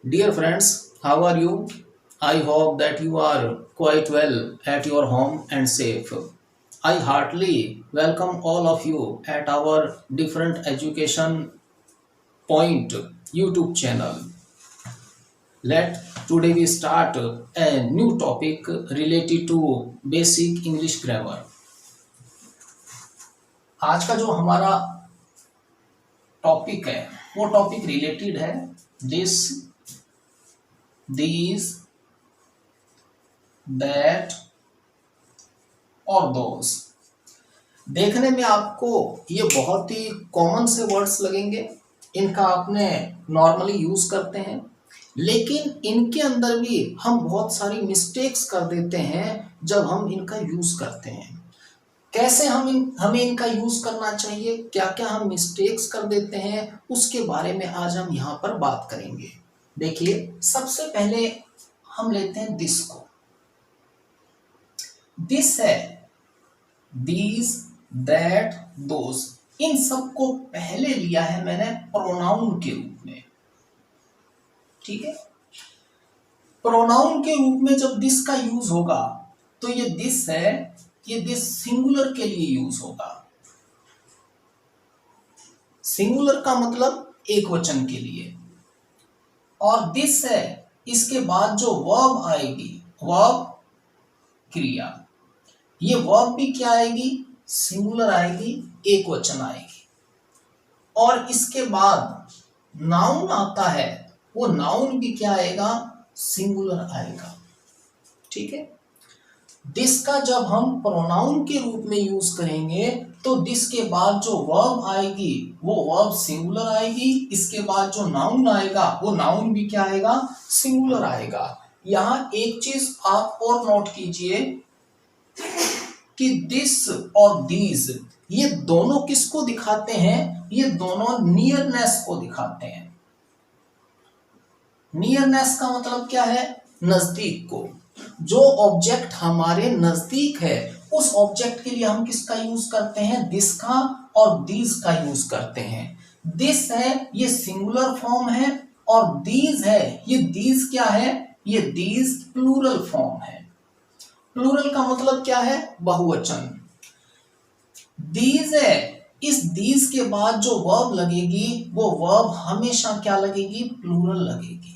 Dear friends, how are you? I hope that you are quite well at your home and safe. I heartily welcome all of you at our Different Education Point YouTube channel. Let today we start a new topic related to basic English grammar. आज का जो हमारा topic है वो topic related है this, these, that और those। देखने में आपको ये बहुत ही कॉमन से वर्ड्स लगेंगे, इनका आपने नॉर्मली यूज करते हैं, लेकिन इनके अंदर भी हम बहुत सारी मिस्टेक्स कर देते हैं जब हम इनका यूज करते हैं। कैसे हमें इनका यूज करना चाहिए, क्या क्या हम मिस्टेक्स कर देते हैं, उसके बारे में आज हम यहाँ पर बात करेंगे। देखिए, सबसे पहले हम लेते हैं दिस को। दिस है दीज, दैट, दोस, इन सबको पहले लिया है मैंने प्रोनाउन के रूप में। ठीक है, प्रोनाउन के रूप में जब दिस का यूज होगा तो ये दिस है, ये दिस सिंगुलर के लिए यूज होगा। सिंगुलर का मतलब एक वचन के लिए। और दिस है, इसके बाद जो वर्ब आएगी, वर्ब क्रिया, ये वर्ब भी क्या आएगी, सिंगुलर आएगी, एक वचन आएगी। और इसके बाद नाउन आता है, वो नाउन भी क्या आएगा, सिंगुलर आएगा। ठीक है, दिस का जब हम प्रोनाउन के रूप में यूज करेंगे तो दिस के बाद जो वर्ब आएगी वो वर्ब सिंगुलर आएगी, इसके बाद जो नाउन आएगा वो नाउन भी क्या आएगा, सिंगुलर आएगा। यहां एक चीज आप और नोट कीजिए कि दिस और दीज ये दोनों किसको दिखाते हैं, ये दोनों नियरनेस को दिखाते हैं। नियरनेस का मतलब क्या है, नजदीक को। जो ऑब्जेक्ट हमारे नजदीक है उस ऑब्जेक्ट के लिए हम किसका यूज करते हैं, दिस का और दीज का यूज करते हैं। दिस है, ये सिंगुलर फॉर्म है, और दीज है, ये दीज क्या है, ये दीज प्लूरल फॉर्म है। प्लूरल का मतलब क्या है, बहुवचन। दीज है, इस दीज के बाद जो वर्ब लगेगी वो वर्ब हमेशा क्या लगेगी, प्लूरल लगेगी।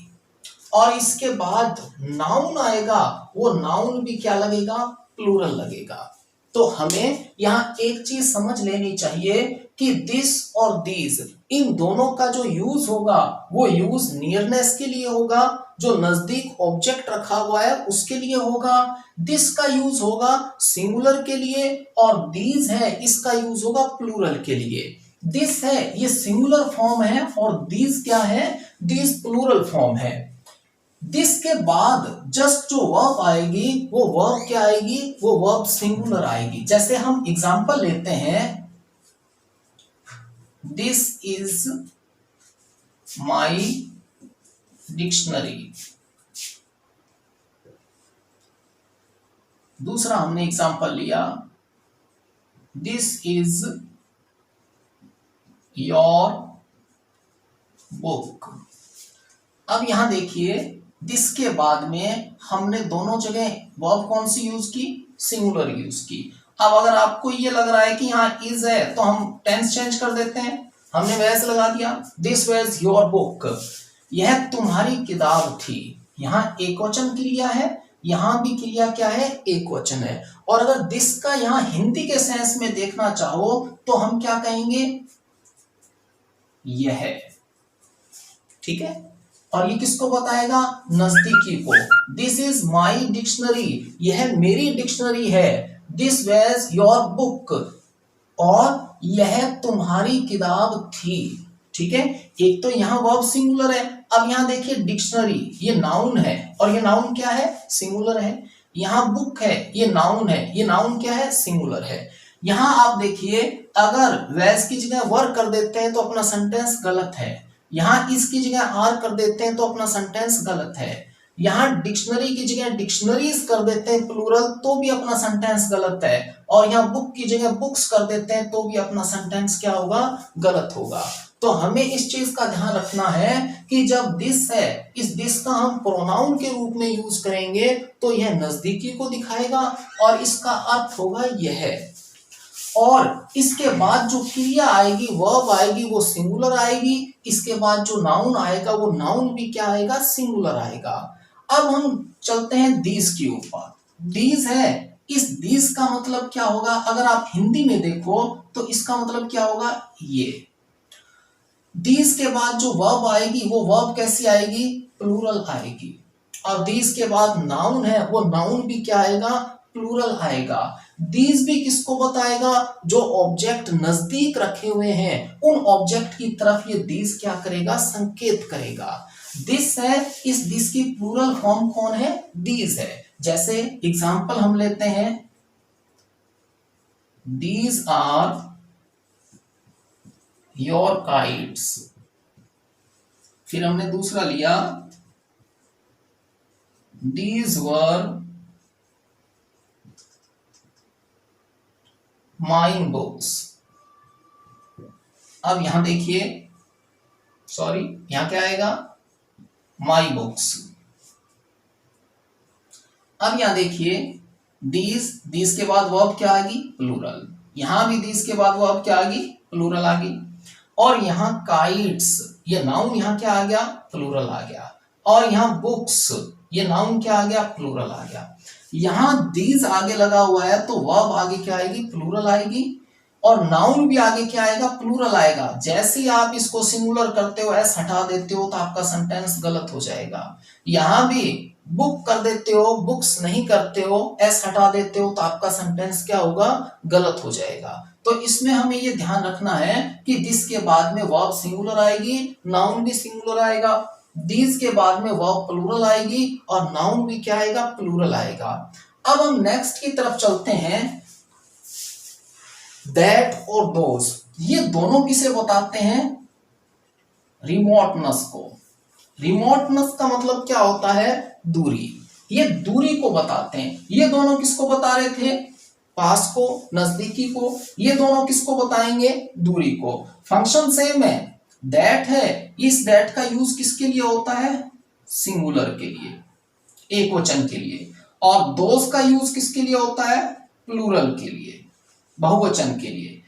और इसके बाद नाउन आएगा, वो नाउन भी क्या लगेगा, प्लूरल लगेगा। तो हमें यहाँ एक चीज समझ लेनी चाहिए कि दिस और दीज, इन दोनों का जो यूज होगा वो यूज नियरनेस के लिए होगा, जो नजदीक ऑब्जेक्ट रखा हुआ है उसके लिए होगा। दिस का यूज होगा सिंगुलर के लिए, और दीज है, इसका यूज होगा प्लूरल के लिए। दिस है, ये सिंगुलर फॉर्म है, और दीज क्या है, दीज प्लूरल फॉर्म है। दिस के बाद जस्ट जो वर्ब आएगी वो वर्ब क्या आएगी, वो वर्ब सिंगुलर आएगी। जैसे हम एग्जांपल लेते हैं, दिस इज माई डिक्शनरी। दूसरा हमने एग्जांपल लिया, दिस इज योर बुक। अब यहां देखिए, दिस के बाद में हमने दोनों जगह वर्ब कौन सी यूज की, सिंगुलर यूज की। अब अगर आपको ये लग रहा है कि यहाँ इज है तो हम टेंस चेंज कर देते हैं, हमने वैसे लगा दिया, दिस वाज योर बुक, यह तुम्हारी किताब थी। यहाँ एक वचन क्रिया है, यहाँ भी क्रिया क्या है, एक वचन है। और अगर दिस का यहाँ हिंदी के सेंस में देखना चाहो तो हम क्या कहेंगे, यह है। ठीक है, और ये किसको बताएगा, नजदीकी को। दिस इज माई डिक्शनरी, यह मेरी डिक्शनरी है। दिस वाज योर बुक, और यह तुम्हारी किताब थी। ठीक है, एक तो यहाँ वर्ब सिंगुलर है। अब यहाँ देखिए, डिक्शनरी ये नाउन है, और ये नाउन क्या है, सिंगुलर है। यहाँ बुक है, ये नाउन है, ये नाउन क्या है, सिंगुलर है। यहाँ आप देखिए, अगर वैज की जगह वर कर देते हैं तो अपना सेंटेंस गलत है। यहाँ इसकी जगह आर कर देते हैं तो अपना सेंटेंस गलत है। यहाँ डिक्शनरी की जगह डिक्शनरीज कर देते हैं प्लूरल तो भी अपना सेंटेंस गलत है। और यहाँ बुक की जगह बुक्स कर देते हैं तो भी अपना सेंटेंस क्या होगा, गलत होगा। तो हमें इस चीज का ध्यान रखना है कि जब दिस है, इस दिस का हम प्रोनाउन के रूप में यूज करेंगे तो यह नजदीकी को दिखाएगा और इसका अर्थ होगा यह। और इसके बाद जो क्रिया आएगी, वर्ब आएगी, वो सिंगुलर आएगी। इसके बाद जो नाउन आएगा वो नाउन भी क्या आएगा, सिंगुलर आएगा। अब हम चलते हैं दीज के ऊपर। दीज है, इस दीज का मतलब क्या होगा, अगर आप हिंदी में देखो तो इसका मतलब क्या होगा, ये। दीज के बाद जो वर्ब आएगी वो वर्ब कैसी आएगी, प्लूरल आएगी। और दीज के बाद नाउन है, वो नाउन भी क्या आएगा, प्लूरल आएगा। दीज भी किसको बताएगा, जो ऑब्जेक्ट नजदीक रखे हुए हैं उन ऑब्जेक्ट की तरफ ये दीज क्या करेगा, संकेत करेगा। दिस है, इस दिस की प्लूरल फॉर्म कौन है, दीज है। जैसे एग्जांपल हम लेते हैं, दीज आर योर काइट्स। फिर हमने दूसरा लिया, दीज वर माइन बुक्स। अब यहां देखिए, सॉरी यहां क्या आएगा, माई बुक्स। अब यहां देखिए, दीज के बाद वर्ब क्या आएगी, प्लूरल। यहां भी दीज के बाद वर्ब क्या आएगी, प्लूरल आ गई। और यहां काइट्स, ये नाउन यहां क्या आ गया, प्लूरल आ गया। और यहां बुक्स, ये नाउन क्या आ गया, प्लूरल आ गया। यहां दीज आगे लगा हुआ है तो वर्ब आगे क्या आएगी, प्लूरल आएगी। और नाउन भी आगे क्या आएगा, प्लूरल आएगा। जैसे ही आप इसको सिंगुलर करते हो, एस हटा देते हो तो आपका सेंटेंस गलत हो जाएगा। यहां भी बुक कर देते हो, बुक्स नहीं करते हो, एस हटा देते हो तो आपका सेंटेंस क्या होगा, गलत हो जाएगा। तो इसमें हमें ये ध्यान रखना है कि दिस के बाद में वर्ब सिंगुलर आएगी, नाउन भी सिंगुलर आएगा। दीज के बाद में वर्ब प्लूरल आएगी और नाउन भी क्या आएगा, प्लूरल आएगा। अब हम नेक्स्ट की तरफ चलते हैं, दैट और दोज। ये दोनों किसे बताते हैं, रिमोटनेस को। रिमोटनेस का मतलब क्या होता है, दूरी। ये दूरी को बताते हैं। ये दोनों किसको बता रहे थे, पास को, नजदीकी को। ये दोनों किसको बताएंगे, दूरी को। फंक्शन सेम है, दैट है, इस दैट का यूज किसके लिए होता है, सिंगुलर के लिए, एक वचन के लिए। और दोस का यूज किसके लिए होता है, प्लूरल के लिए, बहुवचन के लिए।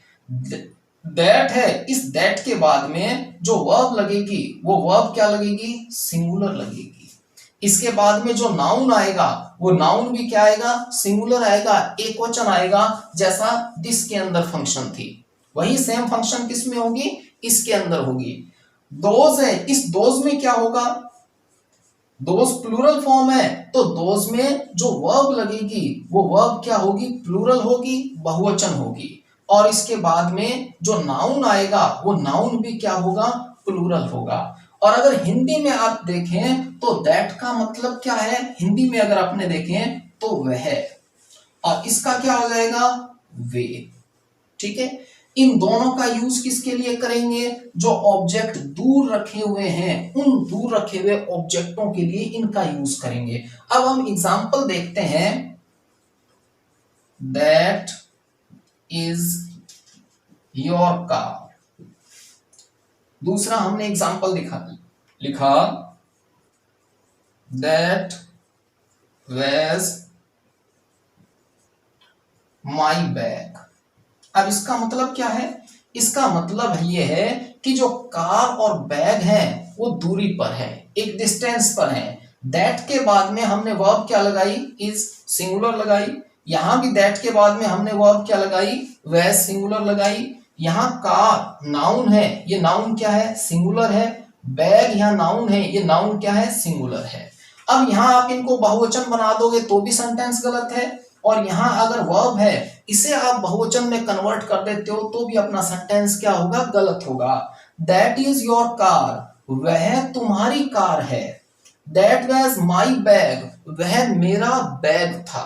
दैट है, इस दैट के बाद में जो वर्ब लगेगी वो वर्ब क्या लगेगी, सिंगुलर लगेगी। इसके बाद में जो नाउन आएगा वो नाउन भी क्या आएगा, सिंगुलर आएगा, एक वचन आएगा। जैसा दिस के अंदर फंक्शन थी, वही सेम फंक्शन किस में होगी, इसके अंदर होगी। दोज है, इस दोज में क्या होगा, दोज प्लूरल फॉर्म है तो दोज में जो वर्ब लगेगी वो वर्ब क्या होगी, प्लूरल होगी, बहुवचन होगी। और इसके बाद में जो नाउन आएगा वो नाउन भी क्या होगा, प्लूरल होगा। और अगर हिंदी में आप देखें तो दैट का मतलब क्या है, हिंदी में अगर आपने देखें तो वह, और इसका क्या हो जाएगा, वे। ठीक है, इन दोनों का यूज किसके लिए करेंगे, जो ऑब्जेक्ट दूर रखे हुए हैं उन दूर रखे हुए ऑब्जेक्टों के लिए इनका यूज करेंगे। अब हम एग्जांपल देखते हैं, दैट इज योर कार। दूसरा हमने एग्जांपल लिखा, दैट वाज माई बैग। अब इसका मतलब क्या है, इसका मतलब ये है कि जो कार और बैग है वो दूरी पर है, एक डिस्टेंस पर है। दैट के बाद में हमने वर्ब क्या लगाई, इज सिंगुलर लगाई। यहां भी दैट के बाद में हमने वर्ब क्या लगाई, वह सिंगुलर लगाई। यहाँ कार नाउन है, ये नाउन क्या है, सिंगुलर है। बैग यहाँ नाउन है, ये नाउन क्या है, सिंगुलर है। अब यहाँ आप इनको बहुवचन बना दोगे तो भी सेंटेंस गलत है, और यहाँ अगर वर्ब है इसे आप बहुवचन में कन्वर्ट कर देते हो तो भी अपना सेंटेंस क्या होगा, गलत होगा। दैट इज योर कार, वह तुम्हारी कार है। दैट वाज माई बैग, वह मेरा बैग था।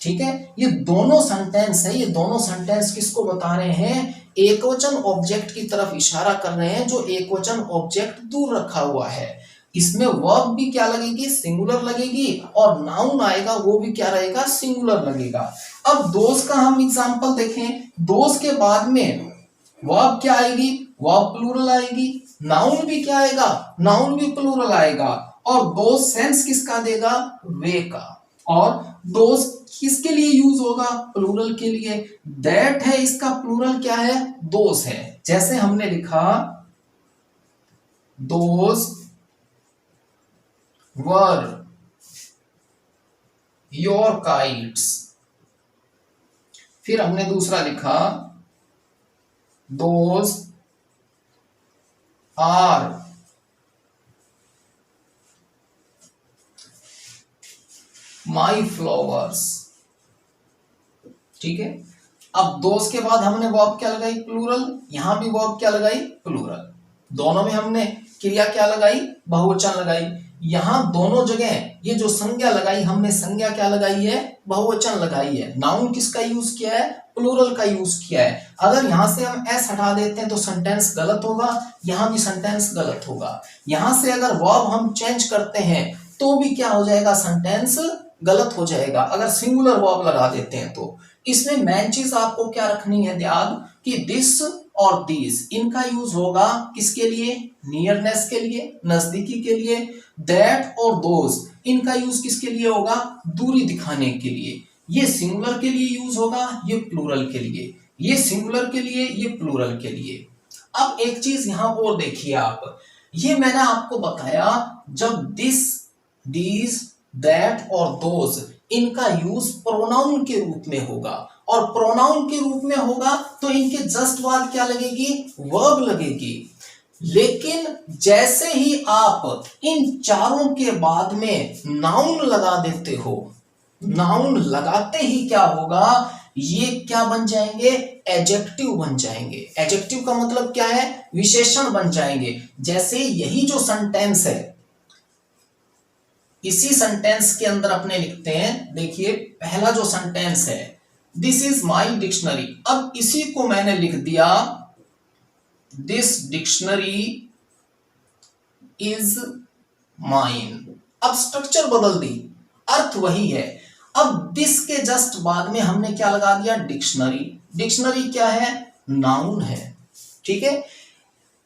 ठीक है, ये दोनों सेंटेंस है, ये दोनों सेंटेंस किसको बता रहे हैं, एकवचन ऑब्जेक्ट की तरफ इशारा कर रहे हैं, जो एकवचन ऑब्जेक्ट दूर रखा हुआ है। इसमें वर्ब भी क्या लगेगी, सिंगुलर लगेगी, और नाउन आएगा वो भी क्या रहेगा, सिंगुलर लगेगा। अब दोस्त का हम एग्जांपल देखें, दोस्त के बाद में वर्ब क्या आएगी, वर्ब प्लूरल आएगी, नाउन भी क्या आएगा, नाउन भी प्लूरल आएगा, और दोज सेंस किसका देगा, वे का, और दोज किसके लिए यूज होगा, प्लूरल के लिए। दैट है इसका प्लूरल क्या है, दोज है। जैसे हमने लिखा दोज वर योर काइट्स, फिर हमने दूसरा लिखा दोज आर माई फ्लावर्स। ठीक है, अब दोस्त के बाद हमने वर्ब क्या लगाई, प्लूरल, यहां भी वर्ब क्या लगाई, प्लूरल। दोनों में हमने क्रिया क्या लगाई, बहुवचन लगाई। यहां दोनों जगह ये जो संज्ञा लगाई हमने, संज्ञा क्या लगाई है, बहुवचन लगाई है। नाउन किसका यूज किया है, प्लूरल का यूज किया है। अगर यहां से हम एस हटा देते हैं तो सेंटेंस गलत होगा, यहां भी सेंटेंस गलत होगा। यहां से अगर वर्ब हम चेंज करते हैं तो भी क्या हो जाएगा, सेंटेंस गलत हो जाएगा, अगर सिंगुलर वर्ब लगा देते हैं तो। इसमें मेन चीज आपको क्या रखनी है ध्यान, कि दिस और दिस इनका यूज होगा किसके लिए, नियरनेस के लिए, नजदीकी के लिए। दैट और दोज इनका यूज किसके लिए होगा, दूरी दिखाने के लिए। ये सिंगुलर के लिए यूज होगा, ये प्लूरल के लिए, ये सिंगुलर के लिए, ये प्लूरल के लिए। अब एक चीज यहां और देखिए आप, ये मैंने आपको बताया जब दिस, दीज, दैट और दोज इनका यूज प्रोनाउन के रूप में होगा, और प्रोनाउन के रूप में होगा तो इनके जस्ट बाद क्या लगेगी, वर्ब लगेगी। लेकिन जैसे ही आप इन चारों के बाद में नाउन लगा देते हो, नाउन लगाते ही क्या होगा, ये क्या बन जाएंगे, एडजेक्टिव बन जाएंगे। एडजेक्टिव का मतलब क्या है, विशेषण बन जाएंगे। जैसे यही जो सेंटेंस है, इसी सेंटेंस के अंदर अपने लिखते हैं, देखिए पहला जो सेंटेंस है, दिस इज माई डिक्शनरी। अब इसी को मैंने लिख दिया, दिस डिक्शनरी इज माइन। अब स्ट्रक्चर बदल दी, अर्थ वही है। अब दिस के जस्ट बाद में हमने क्या लगा दिया, डिक्शनरी। डिक्शनरी क्या है, नाउन है। ठीक है,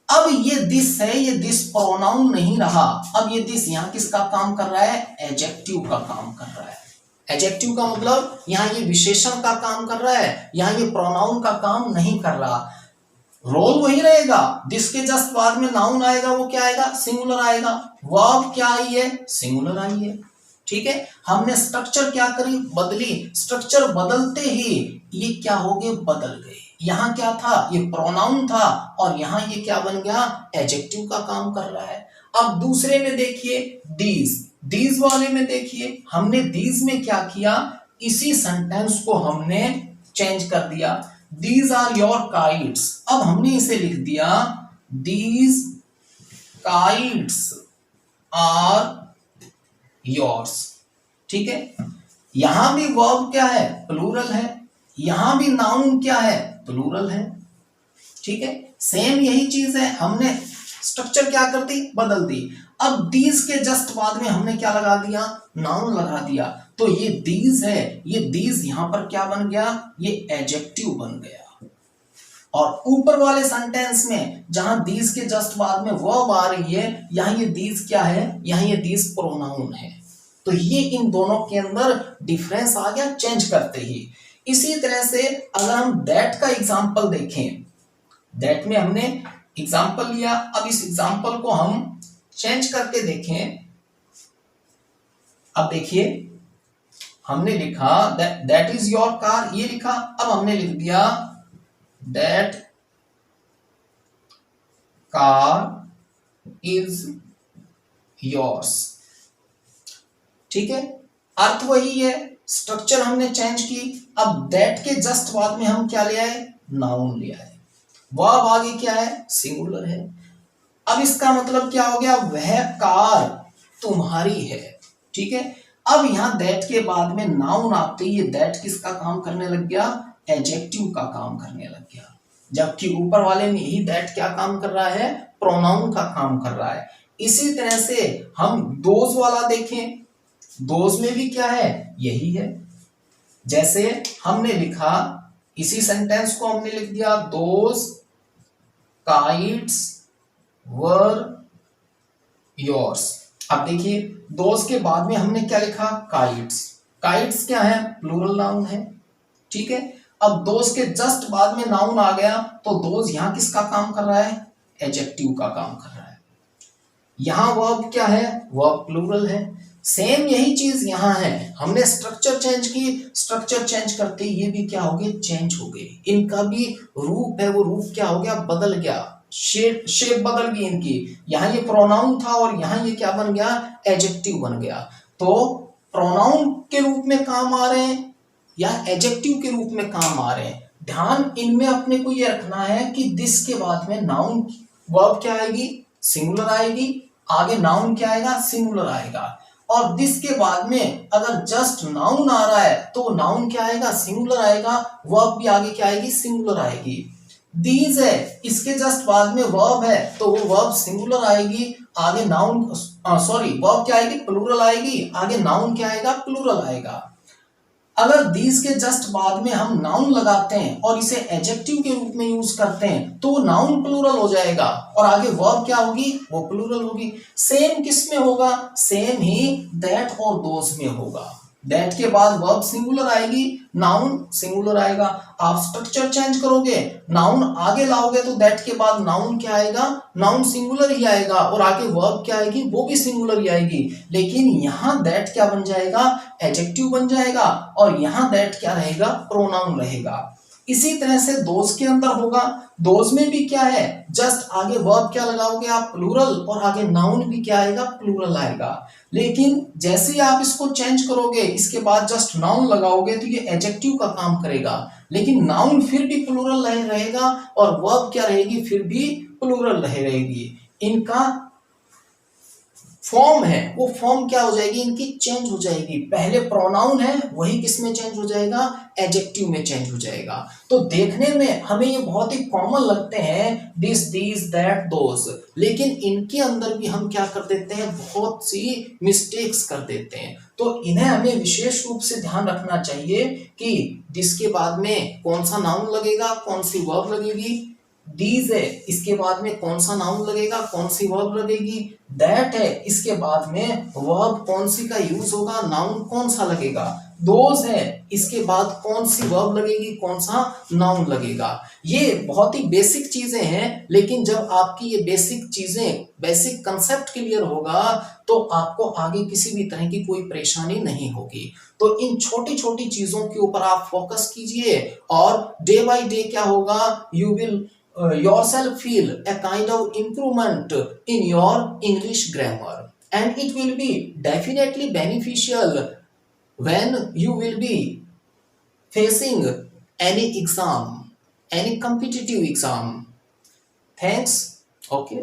अब ये दिस है, ये दिस प्रोनाउन नहीं रहा। अब ये दिस यहां किसका काम कर रहा है, एडजेक्टिव का काम कर रहा है। एडजेक्टिव का मतलब यहां ये विशेषण का काम कर रहा है, यहां ये प्रोनाउन का काम नहीं कर रहा। रोल वही रहेगा, दिस के जस्ट बाद में नाउन आएगा, वो क्या आएगा, सिंगुलर आएगा। वर्ब क्या आई है, सिंगुलर आई है। ठीक है, हमने स्ट्रक्चर क्या करी, बदली। स्ट्रक्चर बदलते ही ये क्या हो गए, बदल गए। यहां क्या था, ये प्रोनाउन था, और यहां ये क्या बन गया, एडजेक्टिव का काम कर रहा है। अब दूसरे में देखिए, दीज, दीज वाले में देखिए, हमने दीज में क्या किया, इसी सेंटेंस को हमने चेंज कर दिया, दीज आर योर काइट्स। अब हमने इसे लिख दिया, दीज काइट्स आर योर्स। ठीक है, यहां भी वर्ब क्या है, प्लूरल है, यहां भी नाउन क्या है, प्लूरल है। ठीक है, सेम यही चीज है, हमने स्ट्रक्चर क्या कर दी, बदल दी। अब दीज के जस्ट बाद में हमने क्या लगा दिया, नाउन लगा दिया, तो ये दीज है, ये दीज यहां पर क्या बन गया, ये एडजेक्टिव बन गया। और ऊपर वाले सेंटेंस में जहां दीज के जस्ट बाद में वर्ब आ रही है, यहां ये दीज क्या है, यहां ये दीज प्रोनाउन है। तो ये इन दोनों के अंदर डिफरेंस आ गया चेंज करते ही। इसी तरह से अगर हम दैट का एग्जांपल देखें, दैट में हमने एग्जांपल लिया, अब इस एग्जांपल को हम चेंज करके देखें। अब देखिए, हमने लिखा दैट इज योर कार, ये लिखा। अब हमने लिख दिया दैट कार इज योर्स। ठीक है, अर्थ वही है, स्ट्रक्चर हमने चेंज की। अब दैट के जस्ट बाद में हम क्या ले आए, नाउन ले आए। वर्ब आगे क्या है, सिंगुलर है। अब इसका मतलब क्या हो गया, वह कार तुम्हारी है। ठीक है, अब यहां दैट के बाद में नाउन आते ही ये दैट किसका काम करने लग गया, एडजेक्टिव का काम करने लग गया। जबकि ऊपर वाले में ही दैट क्या काम कर रहा है, प्रोनाउन का काम कर रहा है। इसी तरह से हम दोज वाला देखें, दोज में भी क्या है, यही है। जैसे हमने लिखा, इसी सेंटेंस को हमने लिख दिया, दोज काइट्स वर योर्स। अब देखिए दोज के बाद में हमने क्या लिखा, काइट्स। काइट्स क्या है, प्लूरल नाउन है, ठीक है। अब दोज के जस्ट बाद में नाउन आ गया तो दोज यहां किसका काम कर रहा है, एडजेक्टिव का काम कर रहा है। यहां वर्ब क्या है, वर्ब प्लूरल है। सेम यही चीज यहां है, हमने स्ट्रक्चर चेंज की, स्ट्रक्चर चेंज करते ये भी क्या हो गए, चेंज हो गए। इनका भी रूप है, वो रूप क्या हो गया, बदल गया, शेप बदल गई इनकी। यहां ये प्रोनाउन था और यहां ये क्या बन गया, एडजेक्टिव बन गया। तो प्रोनाउन के रूप में काम आ रहे हैं या एडजेक्टिव के रूप में काम आ रहे हैं। ध्यान इनमें अपने को ये रखना है कि दिस के बाद में नाउन वर्ब क्या आएगी, सिंगुलर आएगी, आगे नाउन क्या आएगा, सिंगुलर आएगा। और दिस के बाद में अगर जस्ट नाउन आ रहा है तो नाउन क्या आएगा, सिंगुलर आएगा, वर्ब भी आगे क्या आएगी, सिंगुलर आएगी। दीज है, इसके जस्ट बाद में वर्ब है तो वो वर्ब सिंगुलर आएगी, आगे नाउन वर्ब क्या आएगी, प्लूरल आएगी, आगे नाउन क्या आएगा, प्लूरल आएगा। अगर दीज के जस्ट बाद में हम नाउन लगाते हैं और इसे एडजेक्टिव के रूप में यूज करते हैं तो नाउन प्लूरल हो जाएगा और आगे वर्ब क्या होगी, वो प्लूरल होगी। सेम किस में होगा, सेम ही दैट और दोज में होगा। दैट के बाद वर्ब सिंगुलर आएगी, नाउन सिंगुलर आएगा। आप स्ट्रक्चर चेंज करोगे, नाउन आगे लाओगे तो दैट के बाद नाउन क्या आएगा, नाउन सिंगुलर ही आएगा और आगे वर्ब क्या आएगी, वो भी सिंगुलर ही आएगी। लेकिन यहां दैट क्या बन जाएगा, एडजेक्टिव बन जाएगा और यहां दैट क्या रहेगा, प्रोनाउन रहेगा। इसी तरह से दोज के अंदर होगा, दोज में भी क्या है, जस्ट आगे वर्ब क्या लगाओगे आप, प्लूरल, और आगे नाउन भी क्या आएगा, प्लूरल आएगा। लेकिन जैसे ही आप इसको चेंज करोगे, इसके बाद जस्ट नाउन लगाओगे तो ये एडजेक्टिव का काम करेगा, लेकिन नाउन फिर भी प्लूरल रहेगा और वर्ब क्या रहेगी, फिर भी प्लूरल रहेगी। इनका फॉर्म है, वो फॉर्म क्या हो जाएगी, इनकी चेंज हो जाएगी। पहले प्रोनाउन है वही किस में चेंज हो जाएगा, एडजेक्टिव में चेंज हो जाएगा। तो देखने में हमें ये बहुत ही कॉमन लगते हैं, दिस, दीज, दैट, दोज, लेकिन इनके अंदर भी हम क्या कर देते हैं, बहुत सी मिस्टेक्स कर देते हैं। तो इन्हें हमें विशेष रूप से ध्यान रखना चाहिए कि दिस के बाद में कौन सा नाउन लगेगा, कौन सी वर्ब लगेगी। दीज है, इसके बाद में कौन सा नाउन लगेगा, कौन सी वर्ब लगेगी। दैट है, इसके बाद में वर्ब कौन सी का यूज होगा, नाउन कौन सा लगेगा। दोज है, इसके बाद कौन सी वर्ब लगेगी, कौन सा नाउन लगेगा। ये बहुत ही बेसिक चीजें हैं, लेकिन जब आपकी ये बेसिक चीजें, बेसिक कंसेप्ट क्लियर होगा तो आपको आगे किसी भी तरह की कोई परेशानी नहीं होगी। तो इन छोटी छोटी चीजों के ऊपर आप फोकस कीजिए और डे बाय डे क्या होगा, you will yourself feel a kind of improvement in your English grammar, and it will be definitely beneficial when you will be facing any exam, any competitive exam. Thanks. Okay.